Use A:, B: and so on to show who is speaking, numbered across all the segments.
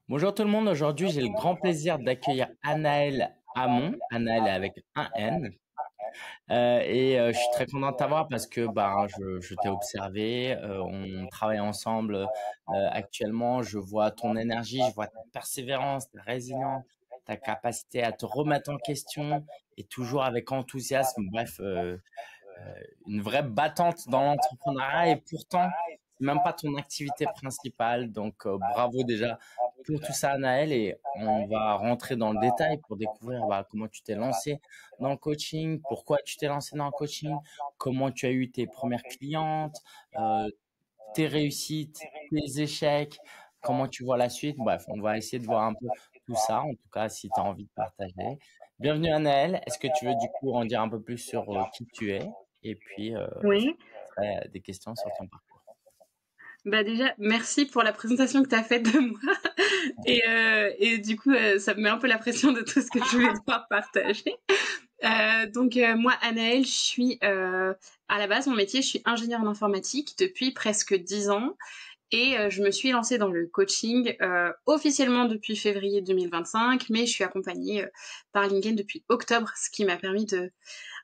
A: Bonjour tout le monde, aujourd'hui j'ai le grand plaisir d'accueillir Anaëlle Hamon, Anaëlle avec un N. Je suis très content de t'avoir parce que je t'ai observé, on travaille ensemble actuellement, je vois ton énergie, je vois ta persévérance, ta résilience, ta capacité à te remettre en question et toujours avec enthousiasme, bref, une vraie battante dans l'entrepreneuriat et pourtant, c'est même pas ton activité principale. Donc, bravo déjà pour tout ça, Anaël. Et on va rentrer dans le détail pour découvrir comment tu t'es lancé dans le coaching, pourquoi tu t'es lancé dans le coaching, comment tu as eu tes premières clientes, euh, tes réussites, tes échecs, comment tu vois la suite. Bref, on va essayer de voir un peu tout ça, en tout cas, si tu as envie de partager. Bienvenue, Anaël. Est-ce que tu veux du coup en dire un peu plus sur qui tu es? Et puis, je
B: Oui,
A: ferai des questions sur ton parcours.
B: bah déjà, merci pour la présentation que tu as faite de moi. Et du coup, ça me met un peu la pression de tout ce que je vais devoir partager. Moi, Anaëlle, je suis à la base, mon métier, je suis ingénieure en informatique depuis presque 10 ans. Et je me suis lancée dans le coaching officiellement depuis février 2025, mais je suis accompagnée par LinkedIn depuis octobre, ce qui m'a permis de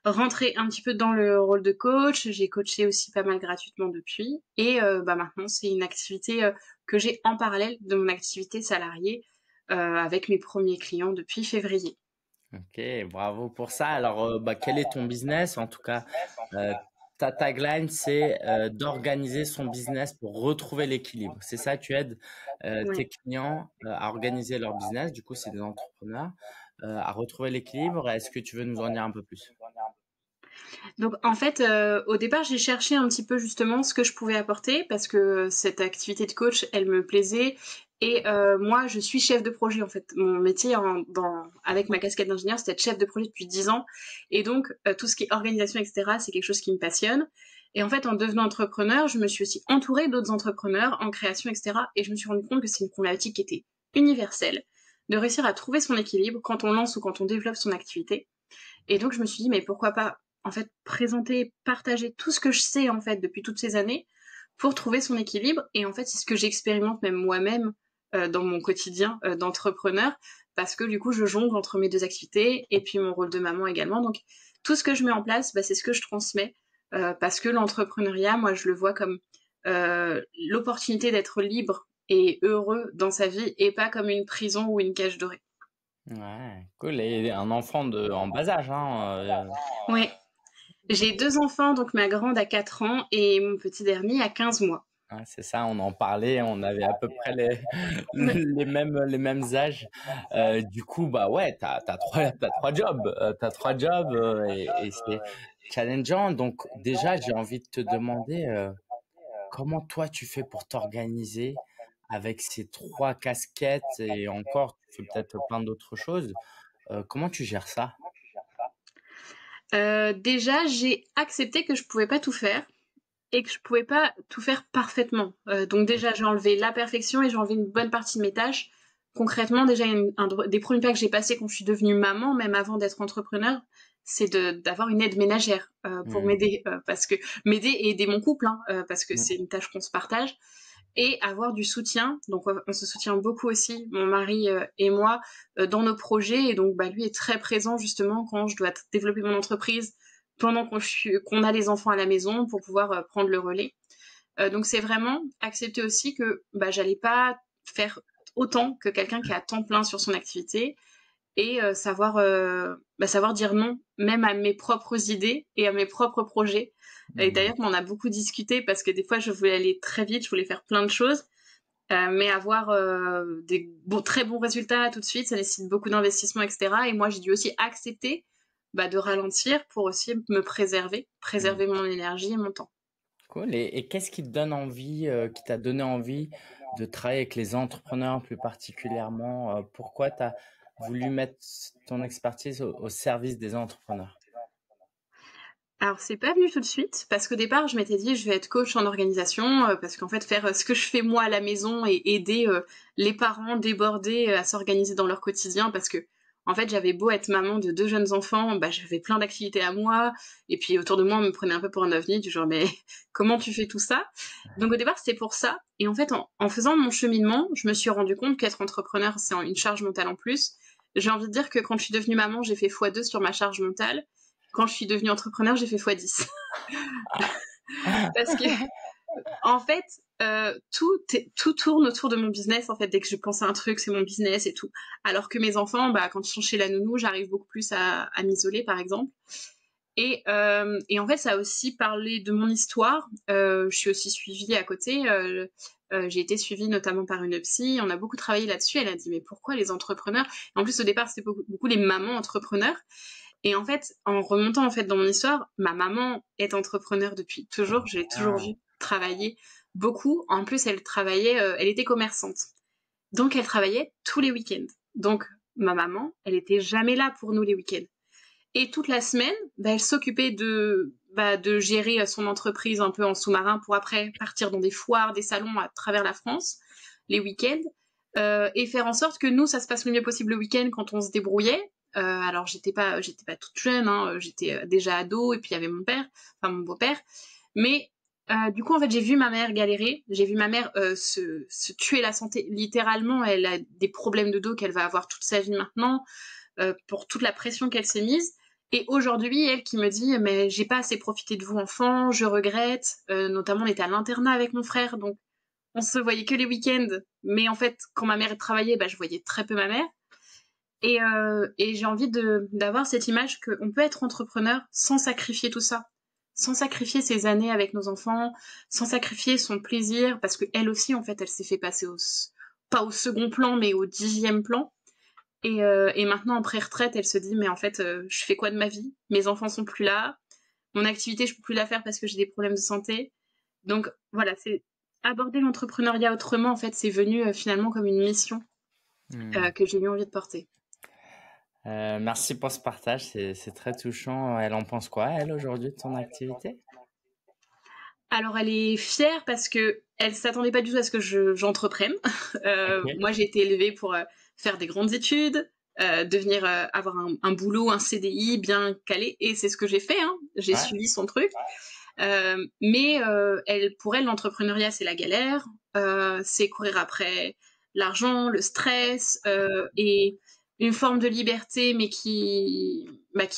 B: rentrer un petit peu dans le rôle de coach. J'ai coaché aussi pas mal gratuitement depuis. Et maintenant, c'est une activité que j'ai en parallèle de mon activité salariée avec mes premiers clients depuis février.
A: Ok, bravo pour ça. Alors, quel est ton business? En tout cas, euh, ta tagline, c'est d'organiser son business pour retrouver l'équilibre. C'est ça, tu aides tes
B: Ouais.
A: clients à organiser leur business. Du coup, c'est des entrepreneurs à retrouver l'équilibre. Est-ce que tu veux nous en dire un peu plus?
B: Donc en fait, au départ, j'ai cherché un petit peu justement ce que je pouvais apporter parce que cette activité de coach, elle me plaisait. Et moi, je suis chef de projet en fait. Mon métier avec ma casquette d'ingénieur, c'était être chef de projet depuis 10 ans. Et donc, tout ce qui est organisation, etc., c'est quelque chose qui me passionne. Et en fait, en devenant entrepreneur, je me suis aussi entourée d'autres entrepreneurs en création, etc. Et je me suis rendu compte que c'est une problématique qui était universelle, de réussir à trouver son équilibre quand on lance ou quand on développe son activité. Et donc, je me suis dit, mais pourquoi pas, en fait, présenter, partager tout ce que je sais, en fait, depuis toutes ces années pour trouver son équilibre. Et en fait, c'est ce que j'expérimente même moi-même dans mon quotidien d'entrepreneur parce que du coup, je jongle entre mes deux activités et puis mon rôle de maman également. Donc, tout ce que je mets en place, c'est ce que je transmets parce que l'entrepreneuriat, moi, je le vois comme l'opportunité d'être libre et heureux dans sa vie et pas comme une prison ou une cage dorée.
A: Ouais, cool. Et un enfant en bas âge, hein,
B: Oui, j'ai deux enfants, donc ma grande a 4 ans et mon petit dernier a 15 mois.
A: ouais, c'est ça, on en parlait, on avait à peu près
B: Ouais.
A: les mêmes âges. Du coup, bah ouais, t'as trois jobs, et c'est challengeant. Donc déjà, j'ai envie de te demander comment toi tu fais pour t'organiser avec ces trois casquettes et encore, tu fais peut-être plein d'autres choses. Comment tu gères ça?
B: Déjà, j'ai accepté que je pouvais pas tout faire et que je pouvais pas tout faire parfaitement. Donc déjà, j'ai enlevé la perfection et j'ai enlevé une bonne partie de mes tâches. Concrètement, déjà, des premiers pas que j'ai passés quand je suis devenue maman, même avant d'être entrepreneur, c'est d'avoir une aide ménagère pour
A: Hmm.
B: m'aider, parce que m'aider et aider mon couple, hein, parce que c'est une tâche qu'on se partage. Et avoir du soutien. Donc on se soutient beaucoup aussi, mon mari et moi, dans nos projets. Et donc lui est très présent justement quand je dois développer mon entreprise, pendant qu'on a les enfants à la maison pour pouvoir prendre le relais. Donc c'est vraiment accepter aussi que j'allais pas faire autant que quelqu'un qui est à temps plein sur son activité et savoir dire non même à mes propres idées et à mes propres projets. Et
A: Hmm.
B: d'ailleurs, on en a beaucoup discuté parce que des fois, je voulais aller très vite, je voulais faire plein de choses, mais avoir des très bons résultats tout de suite, ça nécessite beaucoup d'investissement, etc. Et moi, j'ai dû aussi accepter de ralentir pour aussi me
A: Hmm.
B: préserver mon énergie et mon temps.
A: Cool. Et qu'est-ce qui te donne envie, qui t'a donné envie de travailler avec les entrepreneurs plus particulièrement? Pourquoi tu as voulu mettre ton expertise au service des entrepreneurs?
B: Alors, c'est pas venu tout de suite, parce qu'au départ, je m'étais dit, je vais être coach en organisation, parce qu'en fait, faire ce que je fais moi à la maison et aider les parents débordés à s'organiser dans leur quotidien, parce que En fait, j'avais beau être maman de 2 jeunes enfants, bah, j'avais plein d'activités à moi et puis autour de moi, on me prenait un peu pour un ovni, du genre: «Mais comment tu fais tout ça?» Donc au départ, c'était pour ça et en fait, en faisant mon cheminement, je me suis rendu compte qu'être entrepreneur, c'est une charge mentale en plus. J'ai envie de dire que quand je suis devenue maman, j'ai fait fois 2 sur ma charge mentale. Quand je suis devenue entrepreneur, j'ai fait fois 10. Parce que en fait, tout tourne autour de mon business. En fait, dès que je pense à un truc, c'est mon business et tout. Alors que mes enfants, bah, quand ils sont chez la nounou, j'arrive beaucoup plus à m'isoler, par exemple. Et en fait, ça a aussi parlé de mon histoire. Je suis aussi suivie à côté. J'ai été suivie notamment par une psy. On a beaucoup travaillé là-dessus. Elle a dit, mais pourquoi les entrepreneurs? En plus, au départ, c'était beaucoup les mamans entrepreneurs. Et en fait, en remontant en fait dans mon histoire, ma maman est entrepreneur depuis toujours. Je l'ai toujours
A: Ah,
B: vue travailler beaucoup. En plus, elle travaillait, elle était commerçante. Donc, elle travaillait tous les week-ends. Donc, ma maman, elle était jamais là pour nous les week-ends. Et toute la semaine, bah, elle s'occupait de gérer son entreprise un peu en sous-marin pour après partir dans des foires, des salons à travers la France, les week-ends, et faire en sorte que nous, ça se passe le mieux possible le week-end quand on se débrouillait. Alors j'étais pas toute jeune, hein, j'étais déjà ado, et puis il y avait mon père, enfin mon beau-père. Mais du coup, en fait, j'ai vu ma mère galérer, j'ai vu ma mère se tuer la santé. Littéralement, elle a des problèmes de dos qu'elle va avoir toute sa vie maintenant, pour toute la pression qu'elle s'est mise. Et aujourd'hui, elle qui me dit, mais j'ai pas assez profité de vous enfants, je regrette. Notamment, on était à l'internat avec mon frère, donc on se voyait que les week-ends. Mais en fait, quand ma mère travaillait, bah, je voyais très peu ma mère. Et j'ai envie d'avoir cette image qu'on peut être entrepreneur sans sacrifier tout ça, sans sacrifier ses années avec nos enfants, sans sacrifier son plaisir, parce que elle aussi, en fait, elle s'est fait passer pas au second plan, mais au 10e plan. Et maintenant, en pré-retraite, elle se dit, mais en fait, je fais quoi de ma vie? Mes enfants sont plus là, mon activité, je peux plus la faire parce que j'ai des problèmes de santé. Donc voilà, c'est aborder l'entrepreneuriat autrement, en fait, c'est venu finalement comme une mission
A: hmm.
B: que j'ai eu envie de porter.
A: Merci pour ce partage, c'est très touchant. Elle en pense quoi, elle, aujourd'hui, de ton activité?
B: Alors, elle est fière parce que elle s'attendait pas du tout à ce que j'entreprenne.
A: Ok.
B: Moi, j'ai été élevée pour faire des grandes études, devenir avoir un boulot, un CDI bien calé, et c'est ce que j'ai fait. Hein. J'ai
A: Ouais.
B: suivi son truc. Mais pour elle, l'entrepreneuriat, c'est la galère, c'est courir après l'argent, le stress, et une forme de liberté, mais qui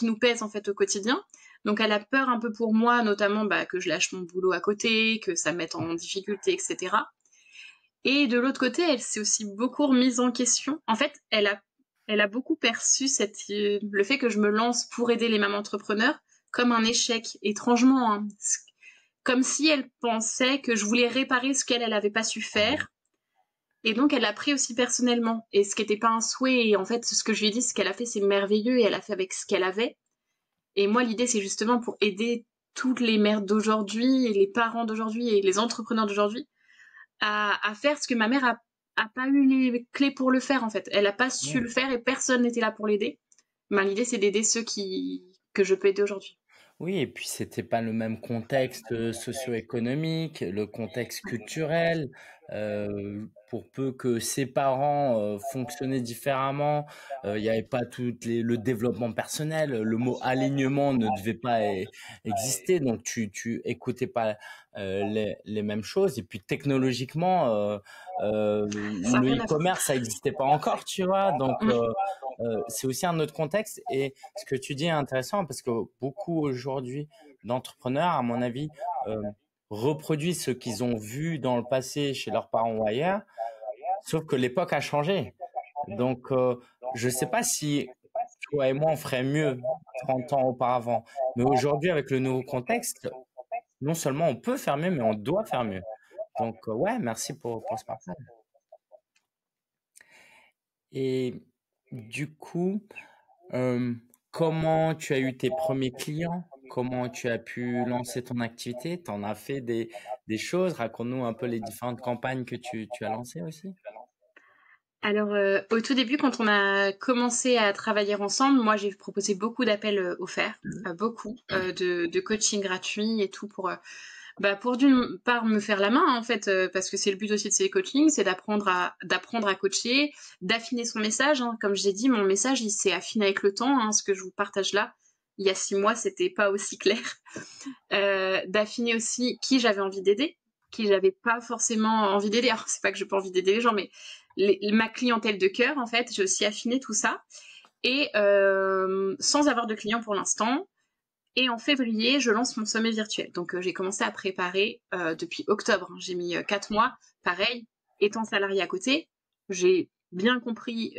B: nous pèse en fait au quotidien. Donc elle a peur un peu pour moi, notamment bah, que je lâche mon boulot à côté, que ça me mette en difficulté, etc. Et de l'autre côté, elle s'est aussi beaucoup remise en question. En fait, elle a beaucoup perçu le fait que je me lance pour aider les mamans entrepreneurs comme un échec, étrangement. Hein. Comme si elle pensait que je voulais réparer ce qu'elle n'avait pas su faire. Et donc, elle l'a pris aussi personnellement. Et ce qui n'était pas un souhait. Et en fait, ce que je lui ai dit, ce qu'elle a fait, c'est merveilleux. Et elle a fait avec ce qu'elle avait. Et moi, l'idée, c'est justement pour aider toutes les mères d'aujourd'hui, et les parents d'aujourd'hui, et les entrepreneurs d'aujourd'hui, à faire ce que ma mère a pas eu les clés pour le faire, en fait. Elle n'a pas su
A: Hmm.
B: le faire et personne n'était là pour l'aider. Ben, l'idée, c'est d'aider que je peux aider aujourd'hui.
A: Oui, et puis c'était pas le même contexte socio-économique, le contexte culturel. Pour peu que ses parents fonctionnaient différemment, il n'y avait pas le développement personnel, le mot alignement ne devait pas exister, donc tu écoutais pas les mêmes choses. Et puis technologiquement,
B: Ça n'a
A: le
B: rien à voir.
A: e-commerce, ça n'existait pas encore, tu vois. Donc c'est aussi un autre contexte. Et ce que tu dis est intéressant parce que beaucoup aujourd'hui d'entrepreneurs, à mon avis, euh, reproduisent ce qu'ils ont vu dans le passé chez leurs parents ou ailleurs, sauf que l'époque a changé. Donc, je ne sais pas si toi et moi, on ferait mieux 30 ans auparavant. Mais aujourd'hui, avec le nouveau contexte, non seulement on peut faire mieux, mais on doit faire mieux. Donc, ouais, merci pour ce partage. Et du coup, Hem, comment tu as eu tes premiers clients? Comment tu as pu lancer ton activité? Tu en as fait des choses? Raconte-nous un peu les différentes campagnes que tu as lancées aussi.
B: Alors, au tout début, quand on a commencé à travailler ensemble, moi, j'ai proposé beaucoup d'appels offerts, beaucoup de coaching gratuits et tout Bah, pour d'une part me faire la main, en fait, parce que c'est le but aussi de ces coachings, c'est d'apprendre à coacher, d'affiner son message, hein. Comme j'ai dit, mon message, il s'est affiné avec le temps, hein, ce que je vous partage là. Il y a 6 mois, c'était pas aussi clair. D'affiner aussi qui j'avais envie d'aider, qui j'avais pas forcément envie d'aider. Alors, c'est pas que j'ai pas envie d'aider les gens, mais ma clientèle de cœur, en fait, j'ai aussi affiné tout ça. Et sans avoir de clients pour l'instant. Et en février, je lance mon sommet virtuel. Donc, j'ai commencé à préparer depuis octobre, hein. J'ai mis 4 mois. Pareil, étant salarié à côté, j'ai bien compris,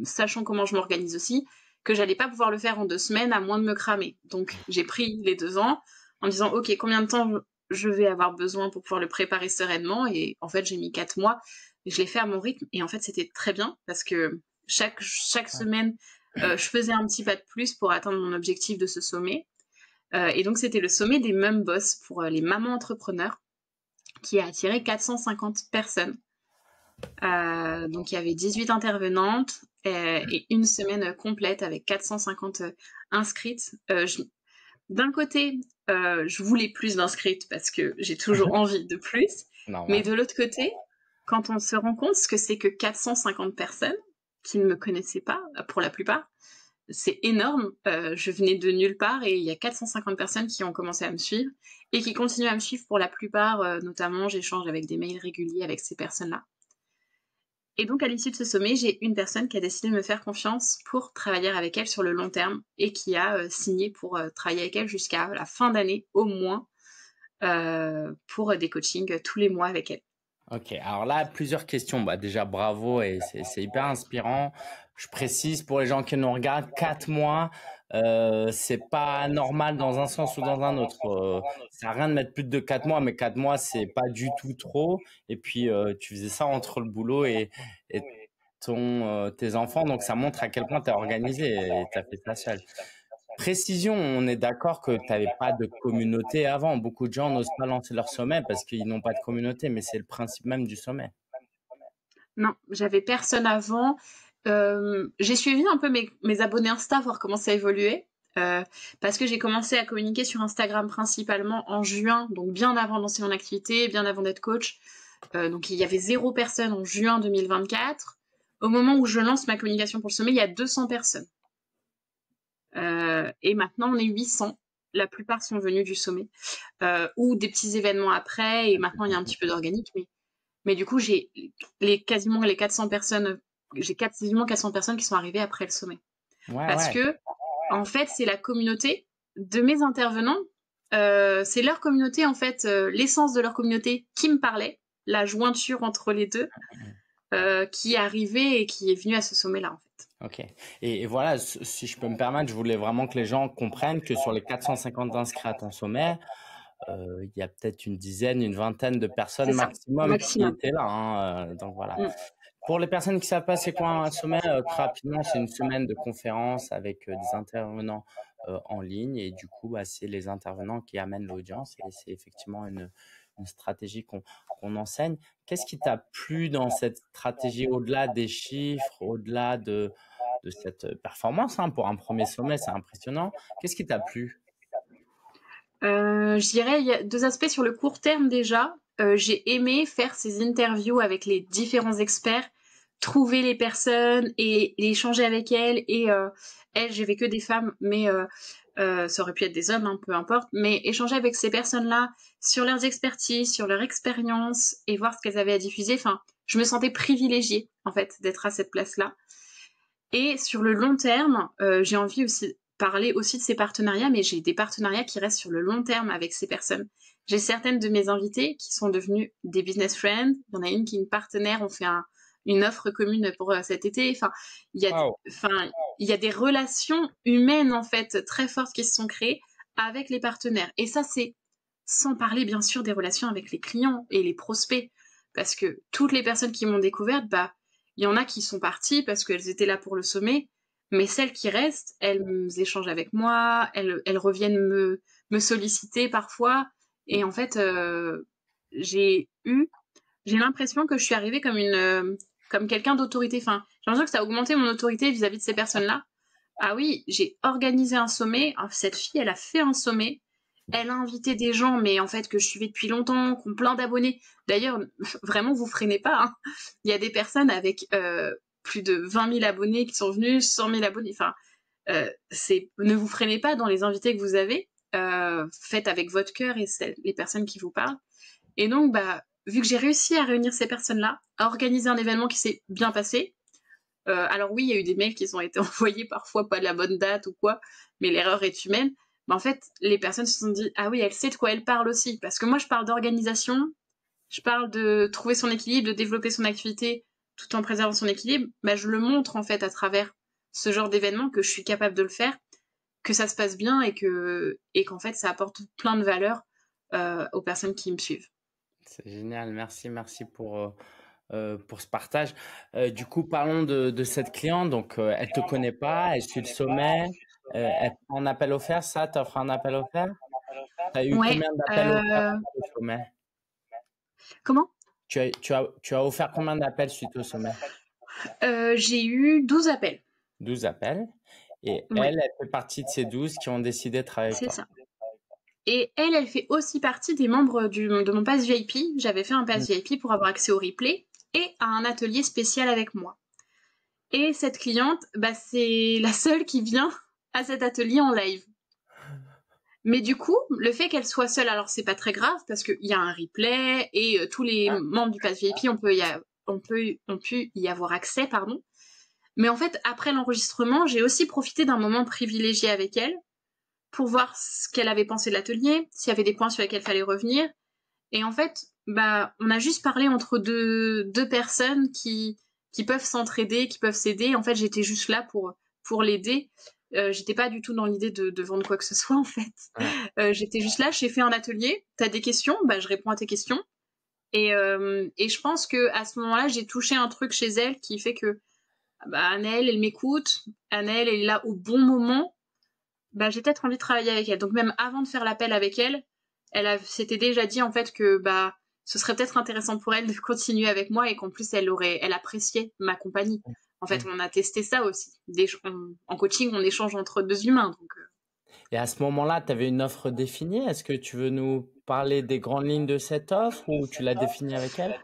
B: sachant comment je m'organise aussi, que j'allais pas pouvoir le faire en 2 semaines à moins de me cramer. Donc, j'ai pris les 2 ans en me disant, OK, combien de temps je vais avoir besoin pour pouvoir le préparer sereinement? Et en fait, j'ai mis 4 mois. Et je l'ai fait à mon rythme. Et en fait, c'était très bien parce que chaque semaine, je faisais un petit pas de plus pour atteindre mon objectif de ce sommet. Et donc, c'était le sommet des Mum Boss pour les mamans entrepreneurs qui a attiré 450 personnes. Donc, il y avait 18 intervenantes et une semaine complète avec 450 inscrites. D'un côté, je voulais plus d'inscrites parce que j'ai toujours envie de plus.
A: Normal.
B: Mais de l'autre côté, quand on se rend compte que c'est que 450 personnes qui ne me connaissaient pas, pour la plupart, c'est énorme. Je venais de nulle part et il y a 450 personnes qui ont commencé à me suivre et qui continuent à me suivre pour la plupart. Notamment, j'échange avec des mails réguliers avec ces personnes-là. Et donc, à l'issue de ce sommet, j'ai une personne qui a décidé de me faire confiance pour travailler avec elle sur le long terme et qui a signé pour travailler avec elle jusqu'à la fin d'année au moins pour des coachings tous les mois avec elle.
A: Ok, alors là, plusieurs questions. Bah, déjà, bravo et c'est hyper inspirant. Je précise pour les gens qui nous regardent, 4 mois, c'est pas normal dans un sens ou dans un autre. Ça sert à rien de mettre plus de 4 mois, mais 4 mois, c'est pas du tout trop. Et puis, tu faisais ça entre le boulot et tes enfants, donc ça montre à quel point tu es organisé et tu as fait ça seul. Précision, on est d'accord que tu n'avais pas de communauté avant. Beaucoup de gens n'osent pas lancer leur sommet parce qu'ils n'ont pas de communauté, mais c'est le principe même du sommet.
B: Non, j'avais personne avant. J'ai suivi un peu mes abonnés Insta, voir comment ça évoluait. Parce que j'ai commencé à communiquer sur Instagram principalement en juin, donc bien avant de lancer mon activité, bien avant d'être coach. Donc il y avait 0 personne en juin 2024. Au moment où je lance ma communication pour le sommet, il y a 200 personnes. Et maintenant, on est 800. La plupart sont venus du sommet. Ou des petits événements après, et maintenant, il y a un petit peu d'organique. Mais du coup, j'ai quasiment 400 personnes. J'ai quasiment 400 personnes qui sont arrivées après le sommet. Parce que, en fait, c'est la communauté de mes intervenants. C'est leur communauté, en fait, l'essence de leur communauté qui me parlait, la jointure entre les deux, qui est arrivée et qui est venue à ce sommet-là, en fait.
A: Ok. Et voilà, si je peux me permettre, je voulais vraiment que les gens comprennent que sur les 450 inscrits à ton sommet, il y a peut-être une dizaine, une vingtaine de personnes maximum qui étaient là, hein, donc voilà. Pour les personnes qui savent pas c'est quoi un sommet, très rapidement, c'est une semaine de conférences avec des intervenants en ligne et du coup, bah, c'est les intervenants qui amènent l'audience et c'est effectivement une stratégie qu'on enseigne. Qu'est-ce qui t'a plu dans cette stratégie au-delà des chiffres, au-delà de cette performance, hein, pour un premier sommet, c'est impressionnant. Qu'est-ce qui t'a plu?
B: Je dirais, il y a 2 aspects sur le court terme déjà. J'ai aimé faire ces interviews avec les différents experts, trouver les personnes et échanger avec elles. Et elles, j'ai vu que des femmes, mais ça aurait pu être des hommes, hein, peu importe. Mais échanger avec ces personnes-là sur leurs expertises, sur leur expérience et voir ce qu'elles avaient à diffuser. Enfin, je me sentais privilégiée, en fait, d'être à cette place-là. Et sur le long terme, j'ai envie aussi parler aussi de ces partenariats, mais j'ai des partenariats qui restent sur le long terme avec ces personnes. J'ai certaines de mes invitées qui sont devenues des business friends. Il y en a une qui est une partenaire, on fait une offre commune pour cet été. Enfin, il y a des relations humaines en fait très fortes qui se sont créées avec les partenaires. Et ça, c'est sans parler bien sûr des relations avec les clients et les prospects, parce que toutes les personnes qui m'ont découverte, bah il y en a qui sont parties parce qu'elles étaient là pour le sommet, mais celles qui restent, elles échangent avec moi, elles reviennent me solliciter parfois. Et en fait, j'ai l'impression que je suis arrivée comme quelqu'un d'autorité. Enfin, j'ai l'impression que ça a augmenté mon autorité vis-à-vis de ces personnes-là. Ah oui, j'ai organisé un sommet. Cette fille, elle a fait un sommet. Elle a invité des gens, mais en fait, que je suivais depuis longtemps, qui ont plein d'abonnés. D'ailleurs, vraiment, vous freinez pas, hein. Il y a des personnes avec plus de 20 000 abonnés qui sont venus, 100 000 abonnés. Enfin, ne vous freinez pas dans les invités que vous avez. Faites avec votre cœur et les personnes qui vous parlent. Et donc, vu que j'ai réussi à réunir ces personnes-là, à organiser un événement qui s'est bien passé, alors oui, il y a eu des mails qui ont été envoyés parfois pas de la bonne date ou quoi, mais l'erreur est humaine. Mais en fait, les personnes se sont dit, ah oui, elle sait de quoi elle parle aussi. Parce que moi, je parle d'organisation, je parle de trouver son équilibre, de développer son activité tout en préservant son équilibre. Je le montre en fait à travers ce genre d'événement que je suis capable de le faire, que ça se passe bien et qu'en fait, ça apporte plein de valeur aux personnes qui me suivent.
A: C'est génial, merci pour ce partage. Du coup, parlons de cette cliente. Donc, elle te connaît pas, elle suit le sommet, elle prend un appel offert. Ça, tu offres un appel offert? Tu as eu
B: Ouais.
A: combien d'appels offerts suite au sommet?
B: Comment?
A: Tu as offert combien d'appels suite au sommet?
B: J'ai eu 12 appels.
A: 12 appels. Et
B: Ouais.
A: elle fait partie de ces 12 qui ont décidé de travailler avec toi.
B: C'est ça. Et elle fait aussi partie des membres de mon pass VIP. J'avais fait un pass VIP pour avoir accès au replay et à un atelier spécial avec moi. Et cette cliente, c'est la seule qui vient à cet atelier en live. Mais du coup, le fait qu'elle soit seule, alors c'est pas très grave parce qu'il y a un replay et tous les membres du pass VIP, ont pu y avoir accès, pardon. Mais en fait, après l'enregistrement, j'ai aussi profité d'un moment privilégié avec elle pour voir ce qu'elle avait pensé de l'atelier, s'il y avait des points sur lesquels il fallait revenir. Et en fait, on a juste parlé entre deux personnes qui peuvent s'entraider, qui peuvent s'aider. En fait, j'étais juste là pour l'aider. J'étais pas du tout dans l'idée de vendre quoi que ce soit, en fait. J'étais juste là, j'ai fait un atelier. T'as des questions? Je réponds à tes questions. Et je pense que à ce moment-là, j'ai touché un truc chez elle qui fait que Anaëlle, elle m'écoute. Anaëlle, elle est là au bon moment. J'ai peut-être envie de travailler avec elle. Donc même avant de faire l'appel avec elle, s'était déjà dit en fait que ce serait peut-être intéressant pour elle de continuer avec moi et qu'en plus elle appréciait ma compagnie. En fait, on a testé ça aussi. En coaching, on échange entre deux humains. Donc,
A: Et à ce moment-là, tu avais une offre définie. Est-ce que tu veux nous parler des grandes lignes de cette offre ou tu l'as définie avec elle?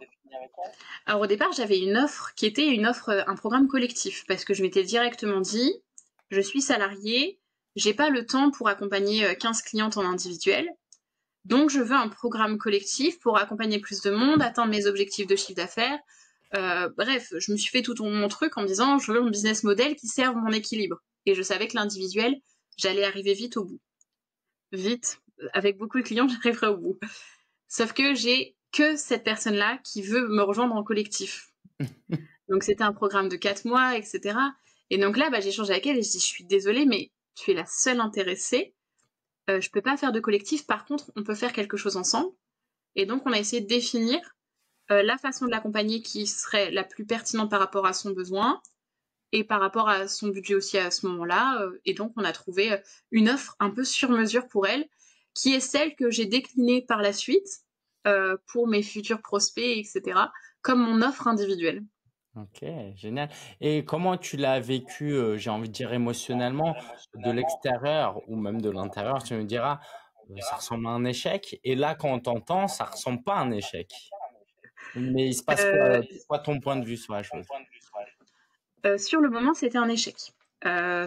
B: Alors au départ, j'avais une offre qui était un programme collectif parce que je m'étais directement dit, je suis salariée, j'ai pas le temps pour accompagner 15 clientes en individuel. Donc, je veux un programme collectif pour accompagner plus de monde, atteindre mes objectifs de chiffre d'affaires. Bref, je me suis fait tout mon truc en me disant, je veux un business model qui serve mon équilibre. Et je savais que l'individuel, j'allais arriver vite au bout. Vite, avec beaucoup de clients, j'arriverai au bout. Sauf que j'ai que cette personne-là qui veut me rejoindre en collectif. Donc, c'était un programme de 4 mois, etc. Et donc là, j'ai échangé avec elle et je dis, je suis désolée, mais tu es la seule intéressée. Je peux pas faire de collectif, par contre, on peut faire quelque chose ensemble. Et donc, on a essayé de définir la façon de l'accompagner qui serait la plus pertinente par rapport à son besoin et par rapport à son budget aussi à ce moment-là. Et donc, on a trouvé une offre un peu sur mesure pour elle, qui est celle que j'ai déclinée par la suite pour mes futurs prospects, etc., comme mon offre individuelle.
A: Ok, génial. Et comment tu l'as vécu, j'ai envie de dire émotionnellement, de l'extérieur ou même de l'intérieur, tu me diras, ça ressemble à un échec. Et là, quand on t'entend, ça ressemble pas à un échec. Mais il se passe quoi? C'est quoi ton point de vue sur la chose?
B: Sur le moment, c'était un échec.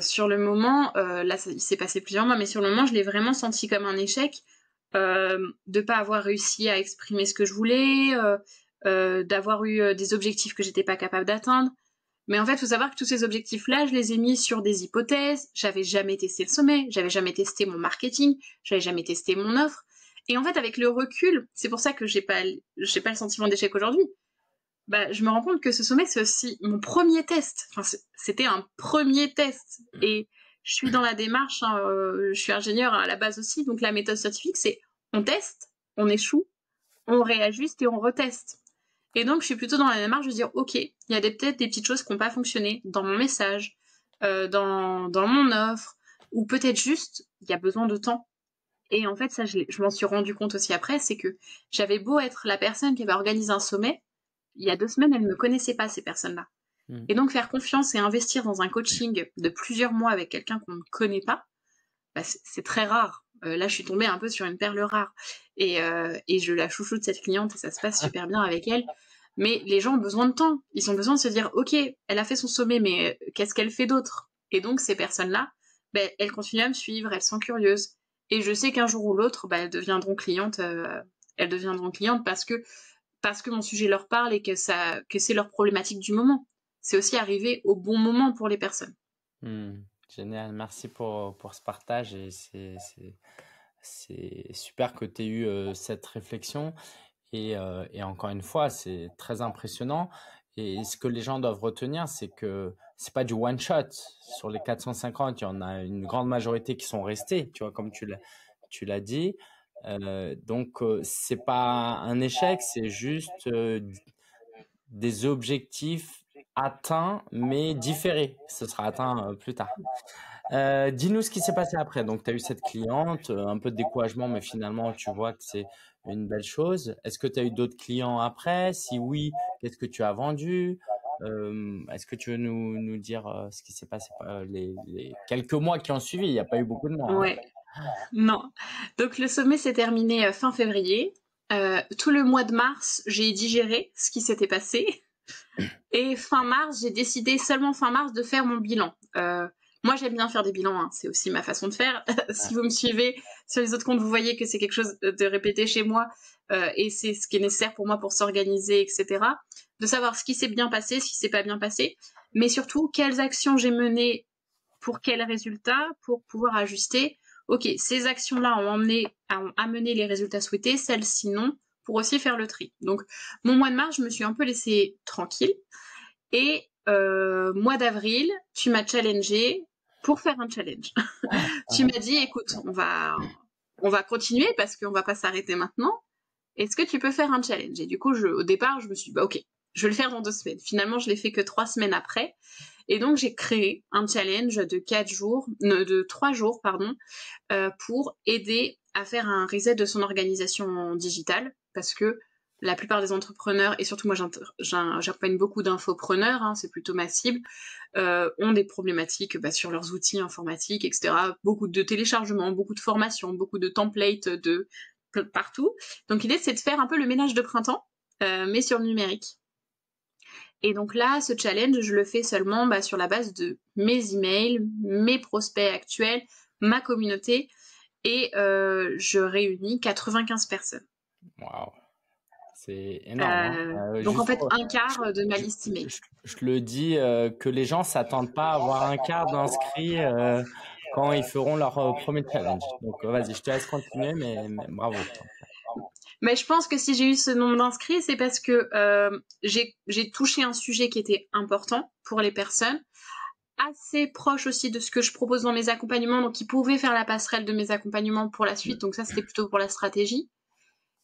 B: Sur le moment, là, il s'est passé plusieurs mois, mais sur le moment, je l'ai vraiment senti comme un échec de pas avoir réussi à exprimer ce que je voulais, d'avoir eu des objectifs que j'étais pas capable d'atteindre. Mais en fait, il faut savoir que tous ces objectifs-là, je les ai mis sur des hypothèses. J'avais jamais testé le sommet, j'avais jamais testé mon marketing, j'avais jamais testé mon offre. Et en fait, avec le recul, c'est pour ça que j'ai pas le sentiment d'échec aujourd'hui. Je me rends compte que ce sommet, c'est aussi mon premier test. Enfin, c'était un premier test. Et je suis dans la démarche, hein, je suis ingénieure à la base aussi, donc la méthode scientifique, c'est on teste, on échoue, on réajuste et on reteste. Et donc, je suis plutôt dans la démarche de dire, ok, il y a peut-être des petites choses qui n'ont pas fonctionné dans mon message, dans mon offre, ou peut-être juste, il y a besoin de temps. Et en fait, ça, je m'en suis rendu compte aussi après, c'est que j'avais beau être la personne qui avait organisé un sommet, il y a 2 semaines, elles ne me connaissaient pas, ces personnes-là. Et donc, faire confiance et investir dans un coaching de plusieurs mois avec quelqu'un qu'on ne connaît pas, c'est très rare. là, je suis tombée un peu sur une perle rare. Et je la chouchoute, cette cliente, et ça se passe super bien avec elle. Mais les gens ont besoin de temps. Ils ont besoin de se dire, OK, elle a fait son sommet, mais qu'est-ce qu'elle fait d'autre? Et donc, ces personnes-là, ben, elles continuent à me suivre, elles sont curieuses. Et je sais qu'un jour ou l'autre, ben, elles deviendront clientes parce que mon sujet leur parle et que c'est leur problématique du moment. C'est aussi arrivé au bon moment pour les personnes.
A: Génial, merci pour ce partage et c'est super que tu aies eu cette réflexion et encore une fois, c'est très impressionnant et ce que les gens doivent retenir, c'est que c'est pas du one shot. Sur les 450, il y en a une grande majorité qui sont restés, tu vois, comme tu l'as dit. Donc, c'est pas un échec, c'est juste des objectifs atteints mais différés. Ce sera atteint plus tard. Dis-nous ce qui s'est passé après. Donc, tu as eu cette cliente, un peu de découragement, mais finalement, tu vois que c'est une belle chose. Est-ce que tu as eu d'autres clients après? Si oui, qu'est-ce que tu as vendu? Est-ce que tu veux nous dire ce qui s'est passé les quelques mois qui ont suivi? Il n'y a pas eu beaucoup de mois, hein.
B: Ouais, non. Donc le sommet s'est terminé fin février. Tout le mois de mars, j'ai digéré ce qui s'était passé. Et fin mars, j'ai décidé seulement fin mars de faire mon bilan. Moi, j'aime bien faire des bilans, hein. C'est aussi ma façon de faire. Si vous me suivez sur les autres comptes, vous voyez que c'est quelque chose de répété chez moi et c'est ce qui est nécessaire pour moi pour s'organiser, etc. De savoir ce qui s'est bien passé, ce qui s'est pas bien passé, mais surtout quelles actions j'ai menées pour quels résultats, pour pouvoir ajuster. Ok, ces actions-là ont amené les résultats souhaités, celles-ci non, pour aussi faire le tri. Donc, mon mois de mars, je me suis un peu laissée tranquille. Et mois d'avril, tu m'as challengé pour faire un challenge. Tu m'as dit, écoute, on va continuer parce qu'on va pas s'arrêter maintenant. Est-ce que tu peux faire un challenge? Et du coup, au départ, je me suis dit, bah ok, je vais le faire dans 2 semaines. Finalement, je l'ai fait que 3 semaines après. Et donc, j'ai créé un challenge de 3 jours, pardon, pour aider à faire un reset de son organisation digitale. Parce que la plupart des entrepreneurs, et surtout moi j'accompagne beaucoup d'infopreneurs, hein, c'est plutôt ma cible, ont des problématiques sur leurs outils informatiques, etc. Beaucoup de téléchargements, beaucoup de formations, beaucoup de templates de partout. Donc l'idée c'est de faire un peu le ménage de printemps, mais sur le numérique. Et donc là, ce challenge, je le fais seulement sur la base de mes emails, mes prospects actuels, ma communauté, et je réunis 95 personnes.
A: Waouh, c'est énorme, hein.
B: Donc en
A: Juste
B: fait,
A: pour-
B: un
A: je,
B: quart de ma
A: je-
B: liste email.
A: je le dis que les gens s'attendent pas à avoir un quart d'inscrits quand ils feront leur premier challenge. Donc, vas-y, je te laisse continuer, mais bravo.
B: Mais je pense que si j'ai eu ce nombre d'inscrits, c'est parce que j'ai touché un sujet qui était important pour les personnes, assez proche aussi de ce que je propose dans mes accompagnements, donc qui pouvait faire la passerelle de mes accompagnements pour la suite. Donc ça, c'était plutôt pour la stratégie.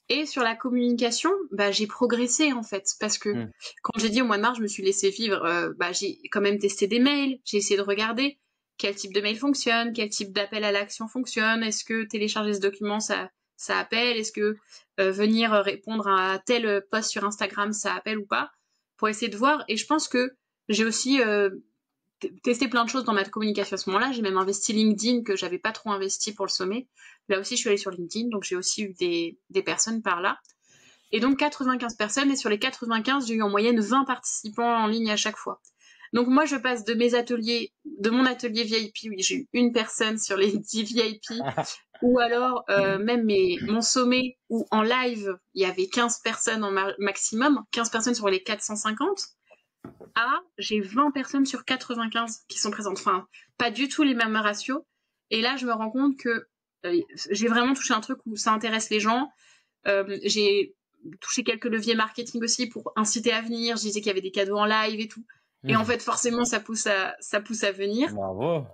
B: Et sur la communication, j'ai progressé en fait, parce que quand j'ai dit au mois de mars, je me suis laissé vivre, j'ai quand même testé des mails, j'ai essayé de regarder quel type de mail fonctionne, quel type d'appel à l'action fonctionne, est-ce que télécharger ce document ça appelle, est-ce que venir répondre à tel post sur Instagram ça appelle ou pas, pour essayer de voir. Et je pense que j'ai aussi testé plein de choses dans ma communication à ce moment-là. J'ai même investi LinkedIn que j'avais pas trop investi pour le sommet. Là aussi, je suis allée sur LinkedIn, donc j'ai aussi eu des personnes par là. Et donc 95 personnes, et sur les 95, j'ai eu en moyenne 20 participants en ligne à chaque fois. Donc moi, je passe de mon atelier VIP, oui, j'ai eu une personne sur les 10 VIP, ou alors même mon sommet, où en live, il y avait 15 personnes en maximum, 15 personnes sur les 450, j'ai 20 personnes sur 95 qui sont présentes. Enfin, pas du tout les mêmes ratios. Et là, je me rends compte que j'ai vraiment touché un truc où ça intéresse les gens. J'ai touché quelques leviers marketing aussi pour inciter à venir. Je disais qu'il y avait des cadeaux en live et tout. Et en fait, forcément, ça pousse à venir.
A: Bravo.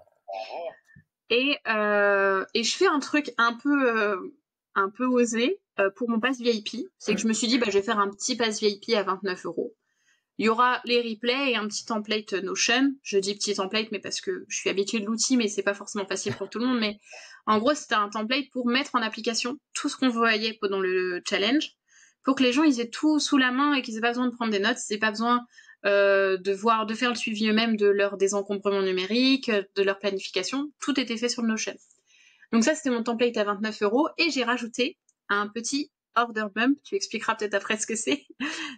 B: Et je fais un truc un peu osé pour mon pass VIP. C'est que je me suis dit, je vais faire un petit pass VIP à 29 €. Il y aura les replays et un petit template Notion. Je dis petit template, mais parce que je suis habituée de l'outil, mais c'est pas forcément facile pour tout le monde. Mais en gros, c'était un template pour mettre en application tout ce qu'on voyait pendant le challenge, pour que les gens ils aient tout sous la main et qu'ils aient pas besoin de prendre des notes, ils aient pas besoin de faire le suivi eux-mêmes de leur désencombrement numérique, de leur planification. Tout était fait sur le Notion. Donc ça, c'était mon template à 29 € et j'ai rajouté un petit order bump, tu expliqueras peut-être après ce que c'est,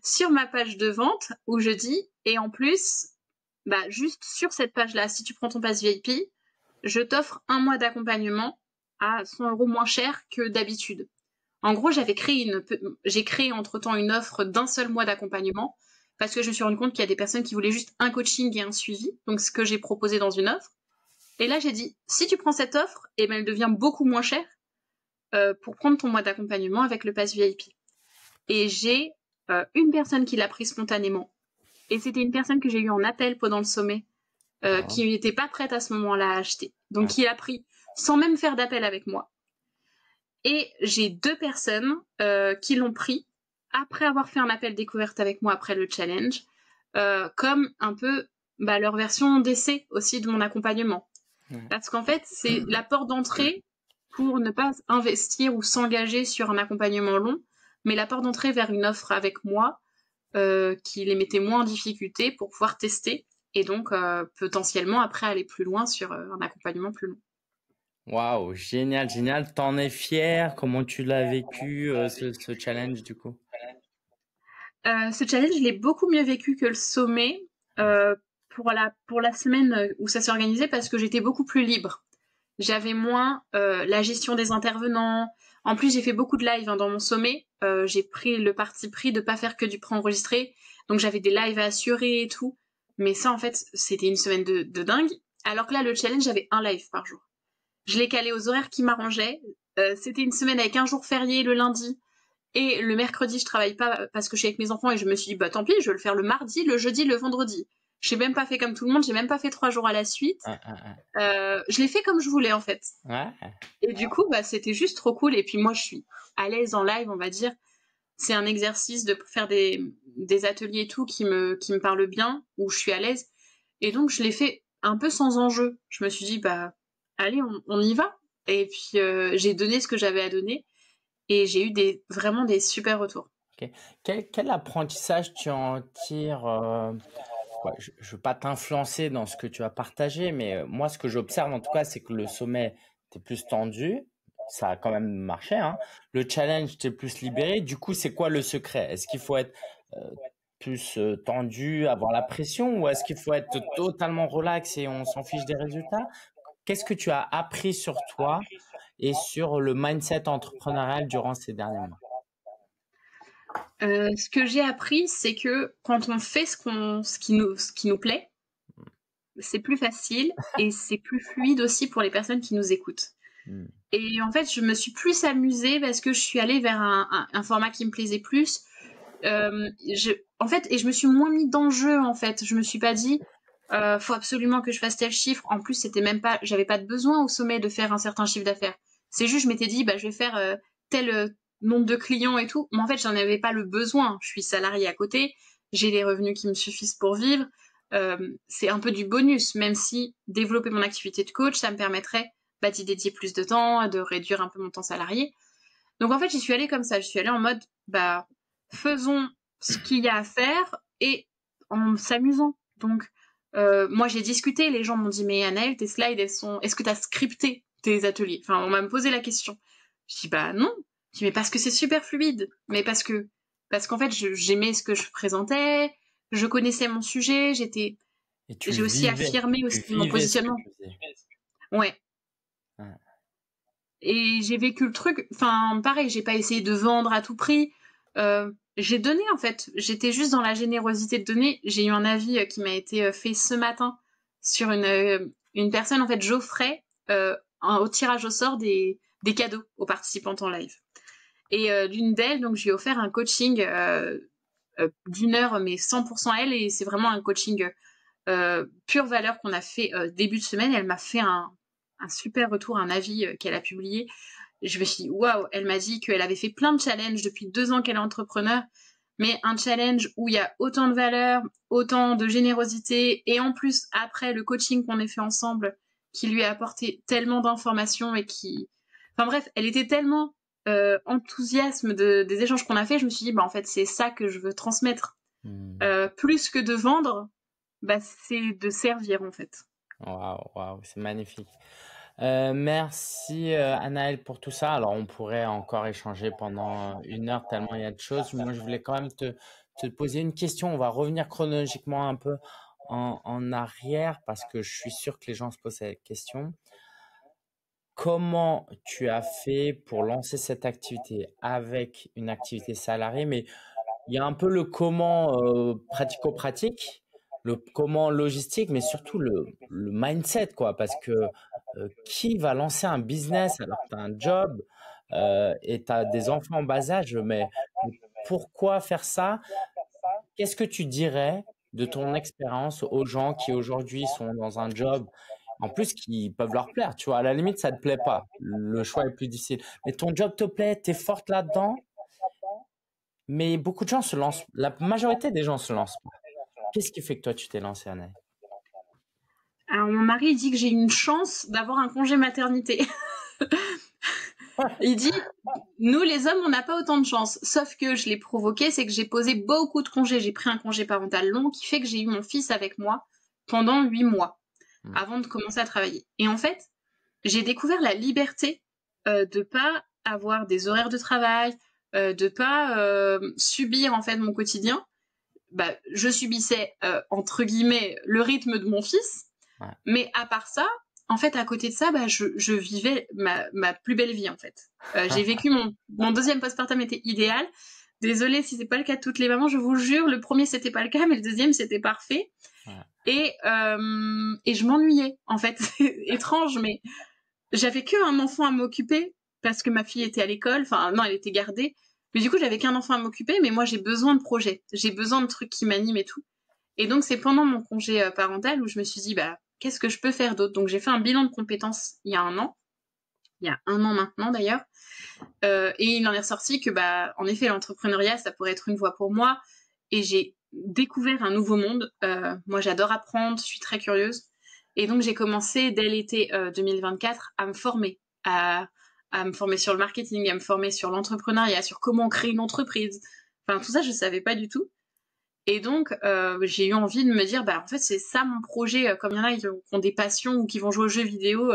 B: sur ma page de vente où je dis, et en plus, juste sur cette page-là, si tu prends ton pass VIP, je t'offre 1 mois d'accompagnement à 100 € moins cher que d'habitude. En gros, j'ai créé entre-temps une offre d'1 seul mois d'accompagnement parce que je me suis rendu compte qu'il y a des personnes qui voulaient juste un coaching et un suivi, donc ce que j'ai proposé dans une offre. Et là, j'ai dit, si tu prends cette offre, elle devient beaucoup moins chère pour prendre ton mois d'accompagnement avec le pass VIP. Et j'ai une personne qui l'a pris spontanément. Et c'était une personne que j'ai eue en appel pendant le sommet, qui n'était pas prête à ce moment-là à acheter. Donc, qui l'a pris sans même faire d'appel avec moi. Et j'ai 2 personnes qui l'ont pris après avoir fait un appel découverte avec moi après le challenge, comme un peu leur version d'essai aussi de mon accompagnement. Parce qu'en fait, c'est la porte d'entrée pour ne pas investir ou s'engager sur un accompagnement long, mais la porte d'entrée vers une offre avec moi qui les mettait moins en difficulté pour pouvoir tester et donc potentiellement après aller plus loin sur un accompagnement plus long.
A: Waouh, génial, génial. T'en es fier? Comment tu l'as vécu, ce challenge du coup?
B: Ce challenge, je l'ai beaucoup mieux vécu que le sommet pour la semaine où ça s'est organisé parce que j'étais beaucoup plus libre. J'avais moins la gestion des intervenants. En plus, j'ai fait beaucoup de lives dans mon sommet. J'ai pris le parti pris de pas faire que du préenregistré. Donc, j'avais des lives à assurer et tout. Mais ça, en fait, c'était une semaine de dingue. Alors que là, le challenge, j'avais un live par jour. Je l'ai calé aux horaires qui m'arrangeaient. C'était une semaine avec un jour férié le lundi. Et le mercredi, je travaille pas parce que je suis avec mes enfants et je me suis dit, tant pis, je vais le faire le mardi, le jeudi, le vendredi. J'ai même pas fait comme tout le monde, j'ai même pas fait 3 jours à la suite. Je l'ai fait comme je voulais, en fait.
A: Ouais.
B: Et du coup, c'était juste trop cool. Et puis moi, je suis à l'aise en live, on va dire. C'est un exercice de faire des ateliers et tout qui me parle bien, où je suis à l'aise. Et donc, je l'ai fait un peu sans enjeu. Je me suis dit, allez, on y va. Et puis, j'ai donné ce que j'avais à donner. Et j'ai eu vraiment des super retours.
A: Ok. Quel apprentissage tu en tires je ne veux pas t'influencer dans ce que tu as partagé, mais moi, ce que j'observe en tout cas, c'est que le sommet était plus tendu. Ça a quand même marché, hein. Le challenge, t'es plus libéré. Du coup, c'est quoi le secret? Est-ce qu'il faut être plus tendu, avoir la pression, ou est-ce qu'il faut être totalement relax et on s'en fiche des résultats? Qu'est-ce que tu as appris sur toi et sur le mindset entrepreneurial durant ces derniers mois?
B: Ce que j'ai appris, c'est que quand on fait ce qui nous plaît, c'est plus facile et c'est plus fluide aussi pour les personnes qui nous écoutent. Et en fait, je me suis plus amusée parce que je suis allée vers un format qui me plaisait plus. Et je me suis moins mis d'enjeu, en fait. Je me suis pas dit, faut absolument que je fasse tel chiffre. En plus, j'avais pas de besoin au sommet de faire un certain chiffre d'affaires. C'est juste, je m'étais dit, je vais faire tel nombre de clients et tout. Mais en fait, j'en avais pas le besoin. Je suis salariée à côté. J'ai les revenus qui me suffisent pour vivre. C'est un peu du bonus, même si développer mon activité de coach, ça me permettrait d'y dédier plus de temps, de réduire un peu mon temps salarié. Donc en fait, j'y suis allée comme ça. Je suis allée en mode, faisons ce qu'il y a à faire et en s'amusant. Donc moi, j'ai discuté. Les gens m'ont dit, mais Anaëlle, tes slides, est-ce que tu as scripté tes ateliers? Enfin, on m'a posé la question. Je dis, non. Je dis, mais parce que c'est super fluide. Mais parce qu'en fait, j'aimais ce que je présentais. Je connaissais mon sujet. J'ai aussi affirmé aussi mon positionnement. Ouais. Et j'ai vécu le truc, pareil, j'ai pas essayé de vendre à tout prix. J'ai donné, en fait. J'étais juste dans la générosité de donner. J'ai eu un avis qui m'a été fait ce matin sur une personne, en fait, j'offrais au tirage au sort des cadeaux aux participantes en live. Et l'une d'elles, donc, je lui ai offert un coaching d'1 heure, mais 100% elle. Et c'est vraiment un coaching pure valeur qu'on a fait début de semaine. Elle m'a fait un super retour, un avis qu'elle a publié. Je me suis dit, waouh, elle m'a dit qu'elle avait fait plein de challenges depuis 2 ans qu'elle est entrepreneur, mais un challenge où il y a autant de valeur, autant de générosité, et en plus, après le coaching qu'on a fait ensemble, qui lui a apporté tellement d'informations et Enfin bref, elle était tellement enthousiasme des échanges qu'on a fait, je me suis dit, en fait, c'est ça que je veux transmettre. Plus que de vendre, c'est de servir, en fait.
A: Waouh, c'est magnifique. Merci, Anaël pour tout ça. Alors on pourrait encore échanger pendant, 1 heure tellement il y a de choses. Moi, je voulais quand même te poser une question. On va revenir chronologiquement un peu en arrière parce que je suis sûr que les gens se posent cette question. Comment tu as fait pour lancer cette activité avec une activité salariée? Mais il y a un peu le comment pratico-pratique, le comment logistique, mais surtout le mindset, quoi. Parce que qui va lancer un business alors que tu as un job et tu as des enfants en bas âge, mais pourquoi faire ça? Qu'est-ce que tu dirais de ton expérience aux gens qui aujourd'hui sont dans un job, en plus qui peuvent leur plaire, tu vois? À la limite, ça te plaît pas, le choix est plus difficile. Mais ton job te plaît, tu es forte là-dedans, mais beaucoup de gens se lancent, la majorité des gens se lancent pas. Qu'est-ce qui fait que toi, tu t'es lancée, Anaïs?
B: Alors mon mari dit que j'ai une chance d'avoir un congé maternité. Il dit, nous les hommes, on n'a pas autant de chance. Sauf que je l'ai provoqué, c'est que j'ai posé beaucoup de congés. J'ai pris un congé parental long qui fait que j'ai eu mon fils avec moi pendant 8 mois
A: Hmm.
B: avant de commencer à travailler. Et en fait, j'ai découvert la liberté de pas avoir des horaires de travail, de pas subir en fait mon quotidien. Bah, je subissais entre guillemets le rythme de mon fils,
A: Ouais.
B: mais à part ça, en fait, à côté de ça, bah, je vivais ma plus belle vie en fait. J'ai vécu mon deuxième postpartum était idéal. Désolée si c'est pas le cas de toutes les mamans, je vous jure, le premier c'était pas le cas, mais le deuxième c'était parfait.
A: Ouais.
B: Et je m'ennuyais en fait, c'est étrange, mais j'avais qu'un enfant à m'occuper parce que ma fille était à l'école, enfin non, elle était gardée. Mais du coup, j'avais qu'un enfant à m'occuper, mais moi j'ai besoin de projets, j'ai besoin de trucs qui m'animent et tout. Et donc c'est pendant mon congé parental où je me suis dit bah qu'est-ce que je peux faire d'autre. Donc j'ai fait un bilan de compétences il y a un an, il y a un an maintenant d'ailleurs, et il en est ressorti que bah en effet l'entrepreneuriat ça pourrait être une voie pour moi. Et j'ai découvert un nouveau monde. Moi j'adore apprendre, je suis très curieuse. Et donc j'ai commencé dès l'été 2024 à me former, à me former sur le marketing, à me former sur l'entrepreneuriat, sur comment créer une entreprise. Enfin tout ça je savais pas du tout. Et donc j'ai eu envie de me dire bah en fait c'est ça mon projet. Comme il y en a qui ont des passions ou qui vont jouer aux jeux vidéo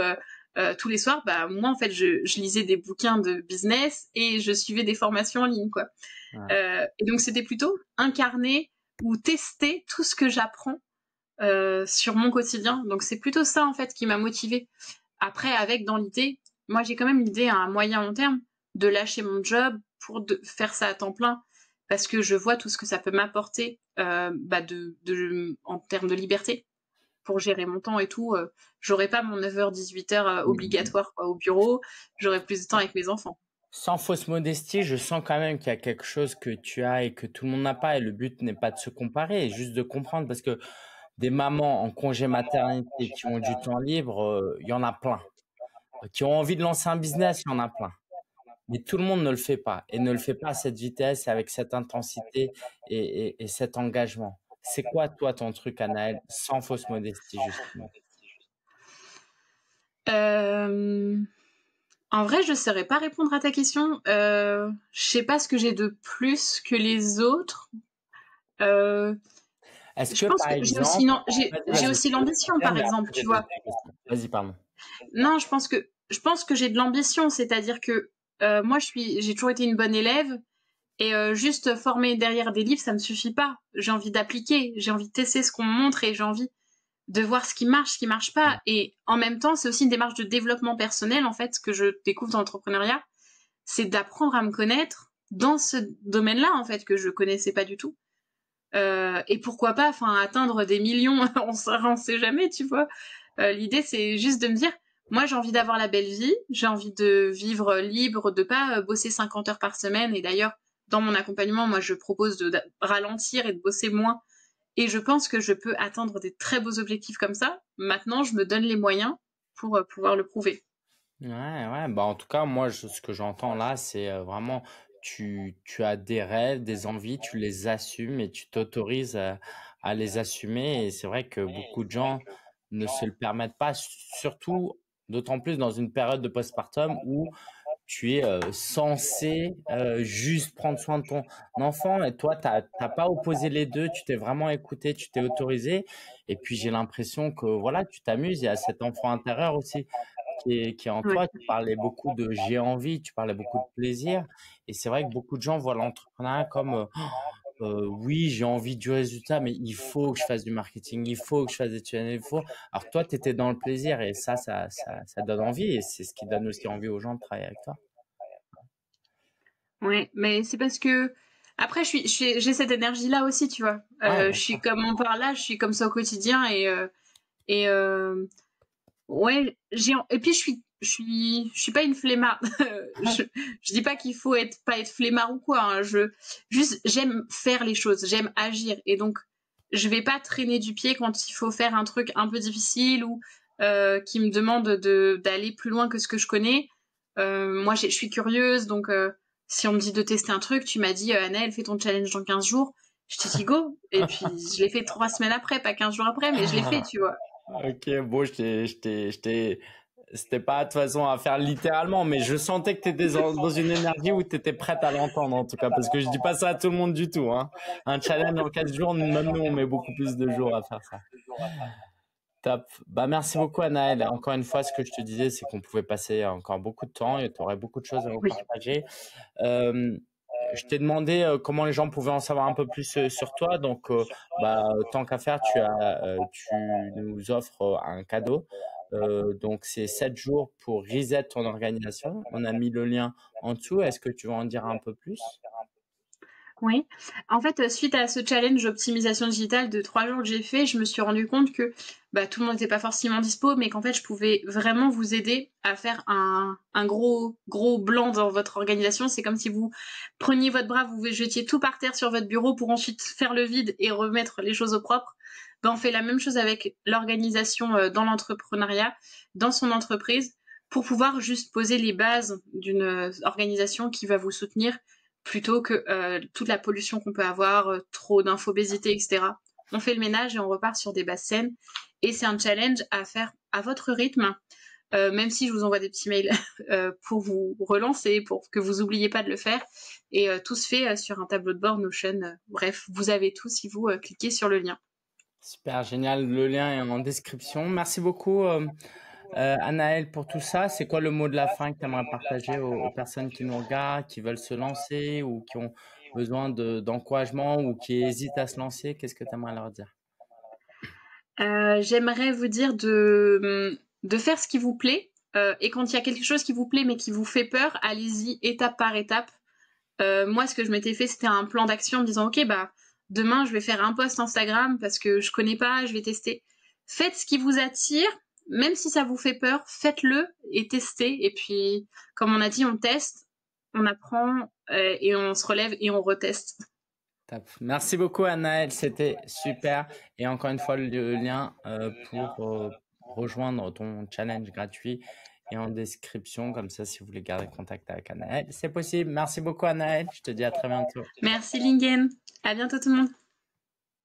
B: tous les soirs, bah moi en fait je lisais des bouquins de business et je suivais des formations en ligne quoi.
A: Ouais.
B: Et donc c'était plutôt incarner ou tester tout ce que j'apprends sur mon quotidien. Donc c'est plutôt ça en fait qui m'a motivée. Après avec dans l'idée, moi j'ai quand même l'idée à un moyen long terme de lâcher mon job pour faire ça à temps plein parce que je vois tout ce que ça peut m'apporter bah en termes de liberté pour gérer mon temps et tout. J'aurais pas mon 9h 18h obligatoire quoi, au bureau, j'aurais plus de temps avec mes enfants.
A: Sans fausse modestie, je sens quand même qu'il y a quelque chose que tu as et que tout le monde n'a pas. Et le but n'est pas de se comparer, juste de comprendre parce que des mamans en congé maternité qui ont du temps libre, il y en a plein. Qui ont envie de lancer un business, il y en a plein. Mais tout le monde ne le fait pas et ne le fait pas à cette vitesse, avec cette intensité et cet engagement. C'est quoi, toi, ton truc, Anaël, sans fausse modestie, justement?
B: Euh, En vrai, je saurais pas répondre à ta question. Je sais pas ce que j'ai de plus que les autres. Euh,
A: Est-ce
B: je
A: que,
B: pense
A: par
B: que
A: exemple, vas-y,
B: j'ai
A: vas-y,
B: aussi l'ambition,
A: termine,
B: par
A: mais
B: exemple,
A: après, je vais
B: tu
A: te poser
B: vois.
A: la question. Vas-y, pardon.
B: Non, je pense que j'ai de l'ambition, c'est-à-dire que moi, j'ai toujours été une bonne élève et juste former derrière des livres, ça me suffit pas. J'ai envie d'appliquer, j'ai envie de tester ce qu'on me montre et j'ai envie de voir ce qui marche pas. Et en même temps, c'est aussi une démarche de développement personnel, en fait, que je découvre dans l'entrepreneuriat, c'est d'apprendre à me connaître dans ce domaine-là, en fait, que je connaissais pas du tout. Et pourquoi pas, enfin, atteindre des millions, on sait jamais, tu vois. L'idée, c'est juste de me dire, moi, j'ai envie d'avoir la belle vie, j'ai envie de vivre libre, de pas bosser 50 heures par semaine. Et d'ailleurs, dans mon accompagnement, moi, je propose de ralentir et de bosser moins. Et je pense que je peux atteindre des très beaux objectifs comme ça. Maintenant, je me donne les moyens pour pouvoir le prouver.
A: Ouais, ouais, bah, en tout cas, moi, ce que j'entends là, c'est vraiment, tu as des rêves, des envies, tu les assumes et tu t'autorises à les assumer. Et c'est vrai que beaucoup de gens ne se le permettent pas, surtout, d'autant plus dans une période de postpartum où tu es censé juste prendre soin de ton enfant et toi, t'as pas opposé les deux, tu t'es vraiment écouté, tu t'es autorisé. Et puis, j'ai l'impression que voilà, tu t'amuses, il y a cet enfant intérieur aussi qui est en
B: Ouais.
A: toi. Tu parlais beaucoup de j'ai envie, tu parlais beaucoup de plaisir. Et c'est vrai que beaucoup de gens voient l'entrepreneuriat comme oui, j'ai envie du résultat, mais il faut que je fasse du marketing, il faut que je fasse des challenges, il faut. Alors toi, tu étais dans le plaisir et ça donne envie et c'est ce qui donne aussi envie aux gens de travailler avec toi.
B: Ouais, mais c'est parce que après j'ai cette énergie-là aussi, tu vois.
A: Ouais,
B: Je
A: bien
B: suis
A: sûr.
B: comme on parle là, je suis comme ça au quotidien et ouais, et puis je suis pas une flemmarde. Je dis pas qu'il faut pas être flemmard ou quoi, hein. Juste j'aime faire les choses, j'aime agir et donc je vais pas traîner du pied quand il faut faire un truc un peu difficile ou qui me demande d'aller plus loin que ce que je connais. Moi je suis curieuse donc si on me dit de tester un truc, tu m'as dit Anaëlle, fais ton challenge dans 15 jours. Je te dis go et puis je l'ai fait 3 semaines après, pas 15 jours après, mais je l'ai fait, tu vois.
A: Ok, bon, c'était pas de toute façon à faire littéralement, mais je sentais que tu étais dans une énergie où tu étais prête à l'entendre en tout cas, parce que je dis pas ça à tout le monde du tout, hein. Un challenge en 15 jours, même nous, on met beaucoup plus de jours à faire ça. Top. Bah, merci beaucoup, Anaël. Encore une fois, ce que je te disais, c'est qu'on pouvait passer encore beaucoup de temps et tu aurais beaucoup de choses à nous
B: Oui.
A: partager. Euh, je t'ai demandé comment les gens pouvaient en savoir un peu plus sur toi. Donc, tant qu'à faire, tu nous offres un cadeau. Donc, c'est 7 jours pour reset ton organisation. On a mis le lien en dessous. Est-ce que tu veux en dire un peu plus?
B: Oui. En fait, suite à ce challenge optimisation digitale de 3 jours que j'ai fait, je me suis rendu compte que tout le monde n'était pas forcément dispo, mais qu'en fait, je pouvais vraiment vous aider à faire un gros, gros blanc dans votre organisation. C'est comme si vous preniez votre bras, vous jetiez tout par terre sur votre bureau pour ensuite faire le vide et remettre les choses au propre. On fait la même chose avec l'organisation dans l'entrepreneuriat, dans son entreprise, pour pouvoir juste poser les bases d'une organisation qui va vous soutenir plutôt que toute la pollution qu'on peut avoir, trop d'infobésité, etc. On fait le ménage et on repart sur des bases saines. Et c'est un challenge à faire à votre rythme, même si je vous envoie des petits mails pour vous relancer, pour que vous n'oubliez pas de le faire. Et tout se fait sur un tableau de bord Notion. Bref, vous avez tout si vous cliquez sur le lien.
A: Super, génial. Le lien est en description. Merci beaucoup, Anaël, pour tout ça. C'est quoi le mot de la fin que tu aimerais partager aux personnes qui nous regardent, qui veulent se lancer ou qui ont besoin d'encouragement ou qui hésitent à se lancer? Qu'est-ce que tu aimerais leur dire?
B: J'aimerais vous dire de faire ce qui vous plaît. Et quand il y a quelque chose qui vous plaît mais qui vous fait peur, allez-y étape par étape. Moi, ce que je m'étais fait, c'était un plan d'action en me disant, ok, demain, je vais faire un post Instagram parce que je connais pas, je vais tester. Faites ce qui vous attire, même si ça vous fait peur, faites-le et testez. Et puis, comme on a dit, on teste, on apprend et on se relève et on reteste.
A: Top. Merci beaucoup, Anaël. C'était super. Et encore une fois, le lien pour rejoindre ton challenge gratuit est en description. Comme ça, si vous voulez garder contact avec Anaël, c'est possible. Merci beaucoup, Anaël. Je te dis à très bientôt.
B: Merci Lingen. À bientôt tout le monde.